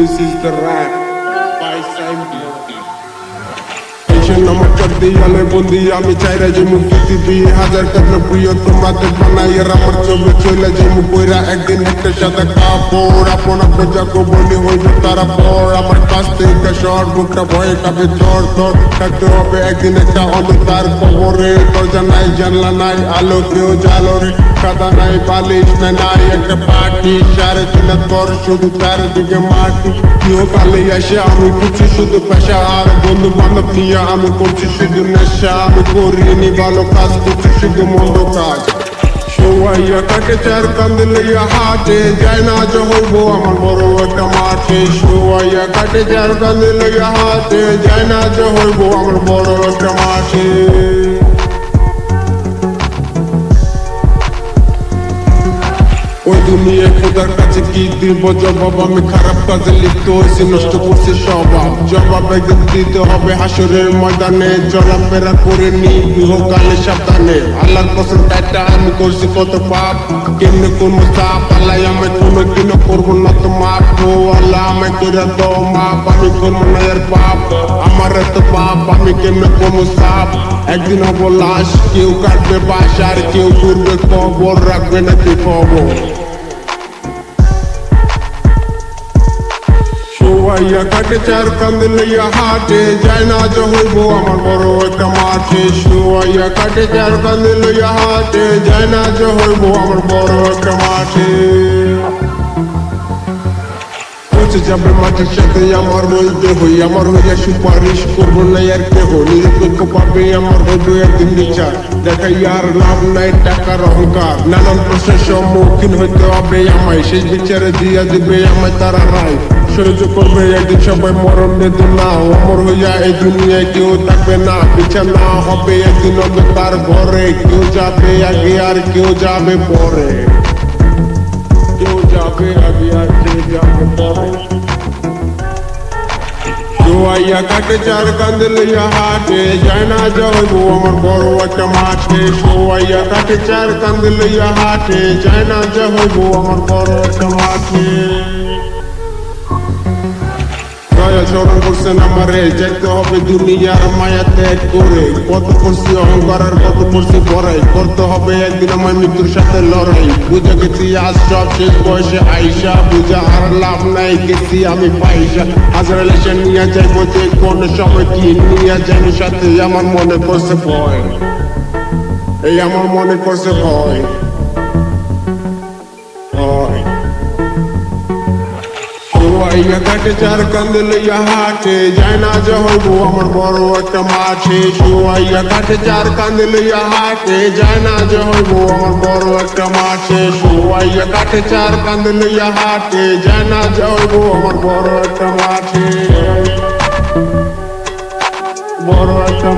This is the rap by Simon. আমার দিয়ালে বন্দি আমি চাইরা যে মুখ পৃথিবী হাজার কাছে প্রিয় তোমাদের বানাইয়ের আমার চোখে চলে যে মুখ কইরা একদিন একটা সাথে কাপড় আপন আপন যাকে বলি হইবে তারা পর আমার কাছ থেকে শহর মুখটা ভয়ে কাঁপে জ্বর তোর থাকতে হবে একদিন একটা অন্ধকার কবরে দরজা নাই জানলা নাই আলো কেউ জালো রে কাদা নাই বালিশ নাই একটা পাখি সাড়ে তিনে তোর শুধু চারিদিকে মাটি কেউ কালে আসে আমি কিছু শুধু পেশা আর বন্ধু বান্ধব নিয়ে আমি করছি শুধু নেশা আমি করিনি ভালো কাজ করছি শুধু মন্দ কাজ শোয়াইয়া কাকে চার কান্দে লইয়া হাটে যায় না যে হইব আমার বড় একটা মাঠে শোয়াইয়া কাকে চার কান্দে লইয়া হাটে যায় না যে হইব আমার বড় একটা মাঠে ওই দুনিয়ায় খোদার কাছে কি দিব জবাব আমি খারাপ কাজে লিপ্ত হয়েছি নষ্ট করছি স্বভাব জবাব একদিন দিতে হবে হাসরের ময়দানে চলাফেরা করে নি গৃহকালে সাবধানে আল্লাহর কসম একটা আমি করছি কত পাপ কেমনে করবো চাপ আল্লাহ আমায় কোনো কিনো করবো না তো মাপ ও আল্লাহ আমায় করে দাও মাপ আমি করবো না এর পাপ আমার এত পাপ আমি কেমনে করবো সাপ একদিন হবো লাশ কেউ কাটবে বাস আর কেউ করবে কবর রাখবে নাকি খবর শোয়াইয়া কাটে চার কান্দে লইয়া হাটে যায় না যে হইব আমার বড় একটা মাঠে শোয়াইয়া কাটে চার কান্দে লইয়া হাটে যায় না যে হইব আমার বড় একটা মাঠে পৌঁছে যাবে মাটির সাথে আমার বলতে হই আমার হইয়া সুপারিশ করবো না আর কেহ নিরপেক্ষ পাবে আমার হইবে একদিন বিচার দেখাই আর লাভ নাই টাকার অহংকার নানান প্রশ্নের সম্মুখীন হইতে হবে আমায় শেষ বিচারে দিয়া দিবে আমায় তারা রায় সহ্য করবে একদিন সবাই মরণ বেঁধে না অমর হইয়া এই দুনিয়ায় কেউ থাকবে না বিছানা হবে একদিন অন্ধকার ঘরে কেউ যাবে আগে আর কেউ যাবে পরে কেউ যাবে আগে আর কেউ যাবে পরে শোয়াইয়া কাটে চার কান্দে লইয়া হাটে যায় না যে হইব আমার বড় একটা মাঠে শোয়াইয়া কাটে চার কান্দে লইয়া হাটে যায় না যে হইব আমার বড় একটা মাঠে স্মরণ করছেন আমারে যাইতে হবে দুনিয়ার মায়া ত্যাগ করে কত করছি অহংকার আর কত করছি বড়াই করতে হবে একদিন আমার মৃত্যুর সাথে লড়াই বুঝে গেছি আজ সব শেষ বয়সে আইসা বুঝা আর লাভ নাই গেছি আমি পাইসা হাজার এসে নিয়ে যাইবো যে কোন সময় কি নিয়ে যাইনি সাথে আমার মনে করছে ভয় এই আমার মনে করছে ভয় শোয়াইয়া কাটে চার কান্দে লইয়া হাটে যায় না যে হইব আমার বড় একটা মাঠে শোয়াইয়া কাটে চার কান্দে লইয়া হাটে যায় না যে হইব আমার বড় একটা মাঠে শোয়াইয়া কাটে চার কান্দে লইয়া হাটে যায় না যে হইব আমার বড় একটা মাঠে বড় একটা